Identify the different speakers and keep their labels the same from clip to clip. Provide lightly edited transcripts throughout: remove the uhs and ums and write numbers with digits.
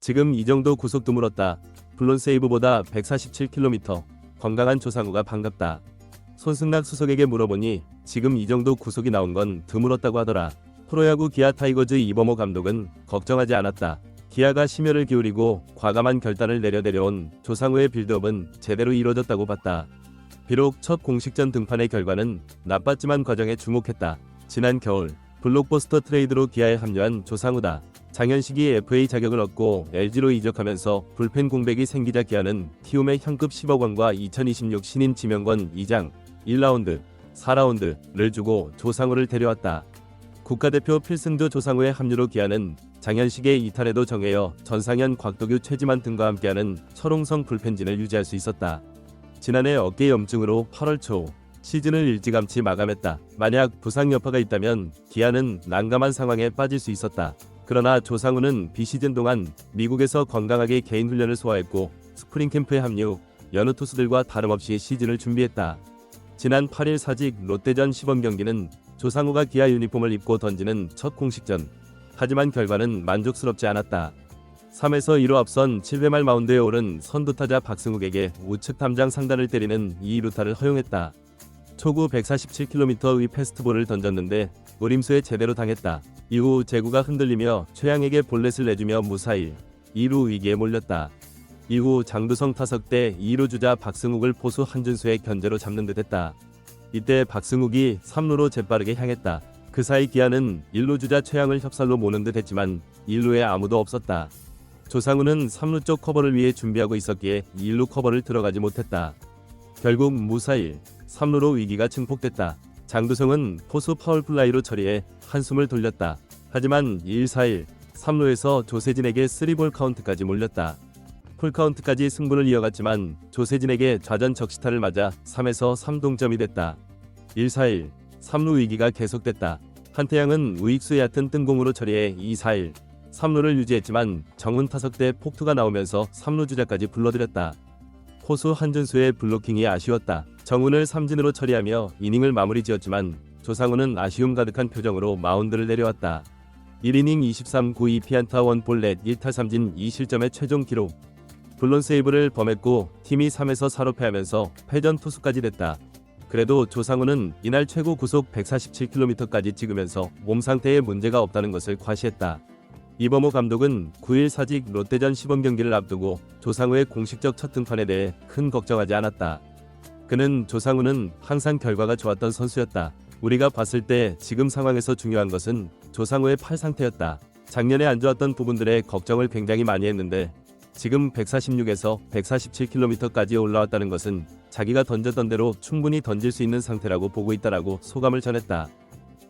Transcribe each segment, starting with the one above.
Speaker 1: 지금 이 정도 구속 드물었다. 블론세이브보다 147km. 건강한 조상우가 반갑다. 손승락 수석에게 물어보니 지금 이 정도 구속이 나온 건 드물었다고 하더라. 프로야구 기아 타이거즈 이범호 감독은 걱정하지 않았다. 기아가 심혈을 기울이고 과감한 결단을 내려온 조상우의 빌드업은 제대로 이루어졌다고 봤다. 비록 첫 공식전 등판의 결과는 나빴지만 과정에 주목했다. 지난 겨울 블록버스터 트레이드로 기아에 합류한 조상우다. 장현식이 FA 자격을 얻고 LG로 이적하면서 불펜 공백이 생기자 기아는 키움의 현급 10억 원과 2026 신인 지명권 2장 1라운드, 4라운드를 주고 조상우를 데려왔다. 국가대표 필승조 조상우의 합류로 기아는 장현식의 이탈에도 정혜여, 전상현, 곽도규, 최지만 등과 함께하는 철옹성 불펜진을 유지할 수 있었다. 지난해 어깨 염증으로 8월 초 시즌을 일찌감치 마감했다. 만약 부상 여파가 있다면 기아는 난감한 상황에 빠질 수 있었다. 그러나 조상우는 비시즌 동안 미국에서 건강하게 개인 훈련을 소화했고 스프링 캠프에 합류, 여느 투수들과 다름없이 시즌을 준비했다. 지난 8일 사직 롯데전 시범 경기는 조상우가 기아 유니폼을 입고 던지는 첫 공식전. 하지만 결과는 만족스럽지 않았다. 3에서 2로 앞선 7회 말 마운드에 오른 선두타자 박승욱에게 우측 담장 상단을 때리는 2루타를 허용했다. 초구 147km의 패스트볼을 던졌는데 노림수에 제대로 당했다. 이후 제구가 흔들리며 최양에게 볼넷을 내주며 무사히 2루 위기에 몰렸다. 이후 장두성 타석 때 2루 주자 박승욱을 포수 한준수의 견제로 잡는 듯 했다. 이때 박승욱이 3루로 재빠르게 향했다. 그 사이 기아는 1루 주자 최양을 협살로 모는 듯 했지만 1루에 아무도 없었다. 조상우는 3루 쪽 커버를 위해 준비하고 있었기에 1루 커버를 들어가지 못했다. 결국 무사히 3루로 위기가 증폭됐다. 장두성은 포수 파울플라이로 처리해 한숨을 돌렸다. 하지만 1-4-1 3루에서 조세진에게 3볼 카운트까지 몰렸다. 풀카운트까지 승부를 이어갔지만 조세진에게 좌전 적시타를 맞아 3에서 3동점이 됐다. 1-4-1 3루 위기가 계속됐다. 한태양은 우익수 얕은 뜬공으로 처리해 2-4-1 3루를 유지했지만 정훈 타석 때 폭투가 나오면서 3루 주자까지 불러들였다. 포수 한준수의 블로킹이 아쉬웠다. 정훈을 삼진으로 처리하며 이닝을 마무리 지었지만 조상우는 아쉬움 가득한 표정으로 마운드를 내려왔다. 1이닝 23구 2피안타 1볼넷 1타 3진 2실점의 최종 기록. 블론 세이브를 범했고 팀이 3에서 4로 패하면서 패전 투수까지 됐다. 그래도 조상우는 이날 최고 구속 147km까지 찍으면서 몸 상태에 문제가 없다는 것을 과시했다. 이범호 감독은 9일 사직 롯데전 시범 경기를 앞두고 조상우의 공식적 첫 등판에 대해 큰 걱정하지 않았다. 그는 조상우는 항상 결과가 좋았던 선수였다. 우리가 봤을 때 지금 상황에서 중요한 것은 조상우의 팔 상태였다. 작년에 안 좋았던 부분들에 걱정을 굉장히 많이 했는데 지금 146에서 147km까지 올라왔다는 것은 자기가 던졌던 대로 충분히 던질 수 있는 상태라고 보고 있다라고 소감을 전했다.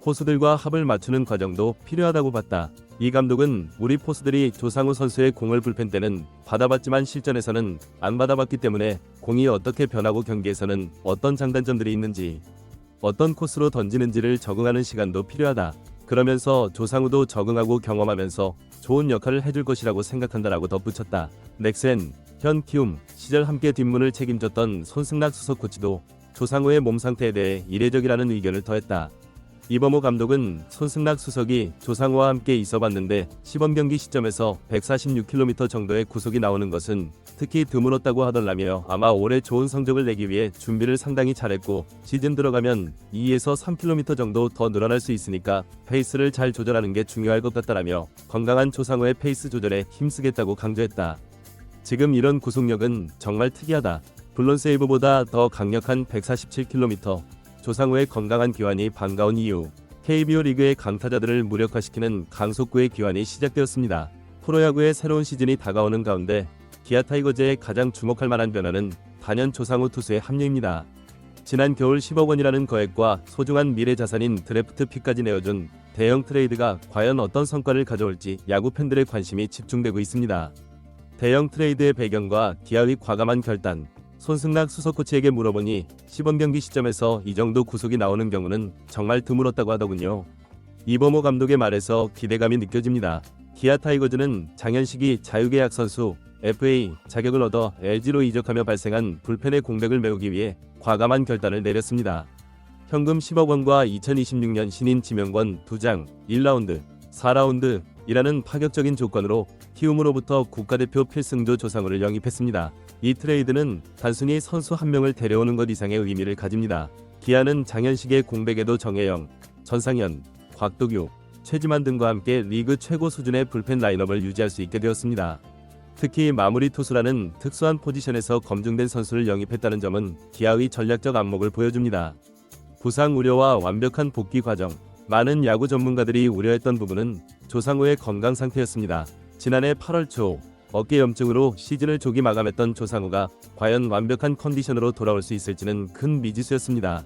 Speaker 1: 포수들과 합을 맞추는 과정도 필요하다고 봤다. 이 감독은 우리 포수들이 조상우 선수의 공을 불펜 때는 받아봤지만 실전에서는 안 받아봤기 때문에 공이 어떻게 변하고 경기에서는 어떤 장단점들이 있는지, 어떤 코스로 던지는지를 적응하는 시간도 필요하다. 그러면서 조상우도 적응하고 경험하면서 좋은 역할을 해줄 것이라고 생각한다라고 덧붙였다. 넥센, 현 키움 시절 함께 뒷문을 책임졌던 손승락 수석 코치도 조상우의 몸 상태에 대해 이례적이라는 의견을 더했다. 이범호 감독은 손승락 수석이 조상우와 함께 있어봤는데 시범 경기 시점에서 146km 정도의 구속이 나오는 것은 특히 드물었다고 하더라며 아마 올해 좋은 성적을 내기 위해 준비를 상당히 잘했고 시즌 들어가면 2에서 3km 정도 더 늘어날 수 있으니까 페이스를 잘 조절하는 게 중요할 것 같다라며 건강한 조상우의 페이스 조절에 힘쓰겠다고 강조했다. 지금 이런 구속력은 정말 특이하다. 블론 세이브보다 더 강력한 147km. 조상우의 건강한 기환이 반가운 이유. KBO 리그의 강타자들을 무력화시키는 강속구의 기환이 시작되었습니다. 프로야구의 새로운 시즌이 다가오는 가운데 기아 타이거즈의 가장 주목할 만한 변화는 단연 조상우 투수의 합류입니다. 지난 겨울 10억 원이라는 거액과 소중한 미래 자산인 드래프트 픽까지 내어준 대형 트레이드가 과연 어떤 성과를 가져올지 야구 팬들의 관심이 집중되고 있습니다. 대형 트레이드의 배경과 기아의 과감한 결단. 손승락 수석 코치에게 물어보니 시범 경기 시점에서 이 정도 구속이 나오는 경우는 정말 드물었다고 하더군요. 이범호 감독의 말에서 기대감이 느껴집니다. 기아 타이거즈는 장현식이 자유계약 선수 FA 자격을 얻어 LG로 이적하며 발생한 불펜의 공백을 메우기 위해 과감한 결단을 내렸습니다. 현금 10억 원과 2026년 신인 지명권 2장 1라운드, 4라운드이라는 파격적인 조건으로 키움으로부터 국가대표 필승조 조상우를 영입했습니다. 이 트레이드는 단순히 선수 한 명을 데려오는 것 이상의 의미를 가집니다. 기아는 장현식의 공백에도 정혜영, 전상현, 곽도규, 최지만 등과 함께 리그 최고 수준의 불펜 라인업을 유지할 수 있게 되었습니다. 특히 마무리 투수라는 특수한 포지션에서 검증된 선수를 영입했다는 점은 기아의 전략적 안목을 보여줍니다. 부상 우려와 완벽한 복귀 과정, 많은 야구 전문가들이 우려했던 부분은 조상우의 건강 상태였습니다. 지난해 8월 초 어깨 염증으로 시즌을 조기 마감했던 조상우가 과연 완벽한 컨디션으로 돌아올 수 있을지는 큰 미지수였습니다.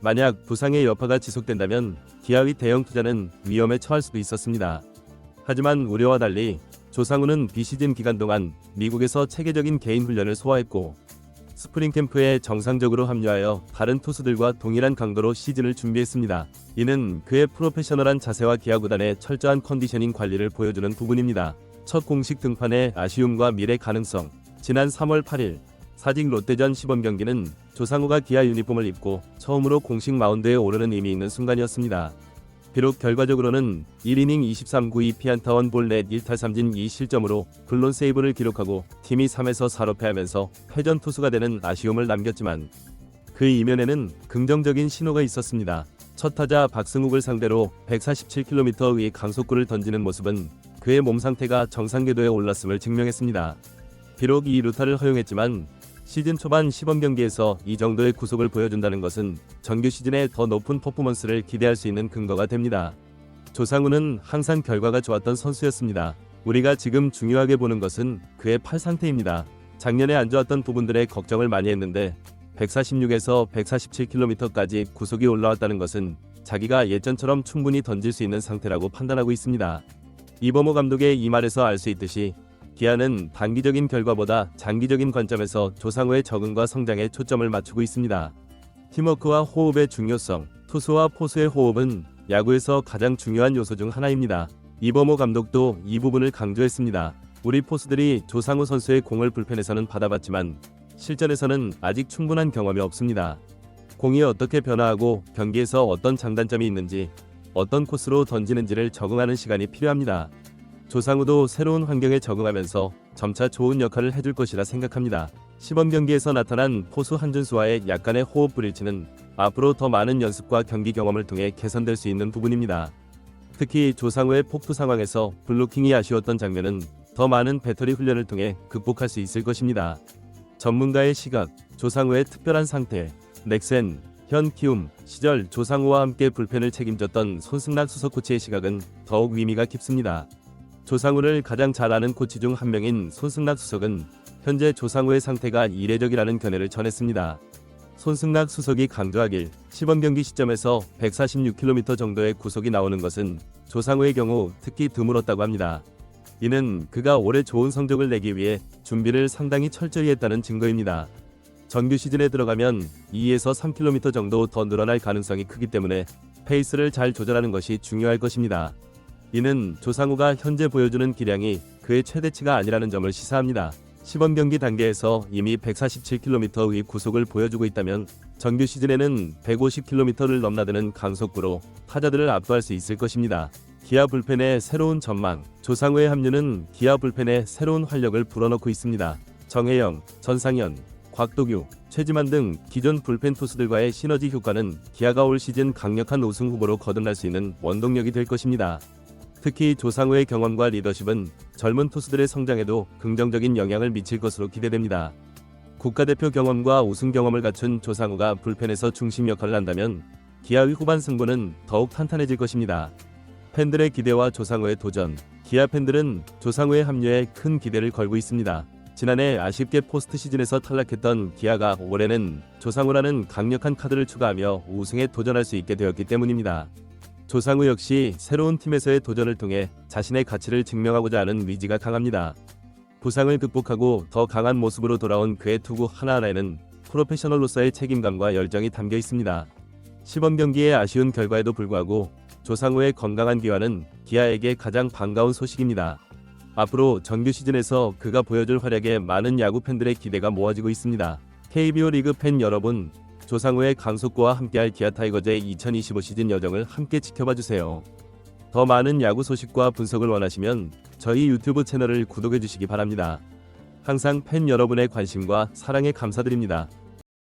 Speaker 1: 만약 부상의 여파가 지속된다면 기아의 대형 투자는 위험에 처할 수도 있었습니다. 하지만 우려와 달리 조상우는 비시즌 기간 동안 미국에서 체계적인 개인 훈련을 소화했고 스프링 캠프에 정상적으로 합류하여 다른 투수들과 동일한 강도로 시즌을 준비했습니다. 이는 그의 프로페셔널한 자세와 기아 구단의 철저한 컨디셔닝 관리를 보여주는 부분입니다. 첫 공식 등판의 아쉬움과 미래 가능성. 지난 3월 8일 사직 롯데전 시범 경기는 조상우가 기아 유니폼을 입고 처음으로 공식 마운드에 오르는 의미 있는 순간이었습니다. 비록 결과적으로는 1이닝 23구 2피안타 1볼 넷 1탈 3진 2실점으로 블론 세이브를 기록하고 팀이 3에서 4로 패하면서 패전 투수가 되는 아쉬움을 남겼지만 그 이면에는 긍정적인 신호가 있었습니다. 첫 타자 박승욱을 상대로 147km의 강속구를 던지는 모습은 그의 몸 상태가 정상 궤도에 올랐음을 증명했습니다. 비록 이 루타를 허용했지만 시즌 초반 시범 경기에서 이 정도의 구속을 보여준다는 것은 정규 시즌에 더 높은 퍼포먼스를 기대할 수 있는 근거가 됩니다. 조상우는 항상 결과가 좋았던 선수였습니다. 우리가 지금 중요하게 보는 것은 그의 팔 상태입니다. 작년에 안 좋았던 부분들에 걱정을 많이 했는데 146에서 147km까지 구속이 올라왔다는 것은 자기가 예전처럼 충분히 던질 수 있는 상태라고 판단하고 있습니다. 이범호 감독의 이 말에서 알 수 있듯이 기아는 단기적인 결과보다 장기적인 관점에서 조상우의 적응과 성장에 초점을 맞추고 있습니다. 팀워크와 호흡의 중요성, 투수와 포수의 호흡은 야구에서 가장 중요한 요소 중 하나입니다. 이범호 감독도 이 부분을 강조했습니다. 우리 포수들이 조상우 선수의 공을 불펜에서는 받아봤지만 실전에서는 아직 충분한 경험이 없습니다. 공이 어떻게 변화하고 경기에서 어떤 장단점이 있는지, 어떤 코스로 던지는지를 적응하는 시간이 필요합니다. 조상우도 새로운 환경에 적응하면서 점차 좋은 역할을 해줄 것이라 생각합니다. 시범 경기에서 나타난 포수 한준수와의 약간의 호흡 불일치는 앞으로 더 많은 연습과 경기 경험을 통해 개선될 수 있는 부분입니다. 특히 조상우의 폭투 상황에서 블로킹이 아쉬웠던 장면은 더 많은 배터리 훈련을 통해 극복할 수 있을 것입니다. 전문가의 시각, 조상우의 특별한 상태, 넥센, 현 키움 시절 조상우와 함께 불펜을 책임졌던 손승락 수석 코치의 시각은 더욱 의미가 깊습니다. 조상우를 가장 잘 아는 코치 중 한 명인 손승락 수석은 현재 조상우의 상태가 이례적이라는 견해를 전했습니다. 손승락 수석이 강조하길 시범 경기 시점에서 146km 정도의 구속이 나오는 것은 조상우의 경우 특히 드물었다고 합니다. 이는 그가 올해 좋은 성적을 내기 위해 준비를 상당히 철저히 했다는 증거입니다. 정규 시즌에 들어가면 2에서 3km 정도 더 늘어날 가능성이 크기 때문에 페이스를 잘 조절하는 것이 중요할 것입니다. 이는 조상우가 현재 보여주는 기량이 그의 최대치가 아니라는 점을 시사합니다. 시범 경기 단계에서 이미 147km의 구속을 보여주고 있다면 정규 시즌에는 150km를 넘나드는 강속구로 타자들을 압도할 수 있을 것입니다. 기아 불펜의 새로운 전망, 조상우의 합류는 기아 불펜의 새로운 활력을 불어넣고 있습니다. 정혜영, 전상현, 곽도규, 최지만 등 기존 불펜 투수들과의 시너지 효과는 기아가 올 시즌 강력한 우승 후보로 거듭날 수 있는 원동력이 될 것입니다. 특히 조상우의 경험과 리더십은 젊은 투수들의 성장에도 긍정적인 영향을 미칠 것으로 기대됩니다. 국가대표 경험과 우승 경험을 갖춘 조상우가 불펜에서 중심 역할을 한다면 기아의 후반 승부는 더욱 탄탄해질 것입니다. 팬들의 기대와 조상우의 도전, 기아 팬들은 조상우의 합류에 큰 기대를 걸고 있습니다. 지난해 아쉽게 포스트 시즌에서 탈락했던 기아가 올해는 조상우라는 강력한 카드를 추가하며 우승에 도전할 수 있게 되었기 때문입니다. 조상우 역시 새로운 팀에서의 도전을 통해 자신의 가치를 증명하고자 하는 의지가 강합니다. 부상을 극복하고 더 강한 모습으로 돌아온 그의 투구 하나하나에는 프로페셔널로서의 책임감과 열정이 담겨 있습니다. 시범 경기의 아쉬운 결과에도 불구하고 조상우의 건강한 귀환은 기아에게 가장 반가운 소식입니다. 앞으로 정규 시즌에서 그가 보여줄 활약에 많은 야구 팬들의 기대가 모아지고 있습니다. KBO 리그 팬 여러분, 조상우의 강속구와 함께할 기아 타이거즈의 2025 시즌 여정을 함께 지켜봐주세요. 더 많은 야구 소식과 분석을 원하시면 저희 유튜브 채널을 구독해 주시기 바랍니다. 항상 팬 여러분의 관심과 사랑에 감사드립니다.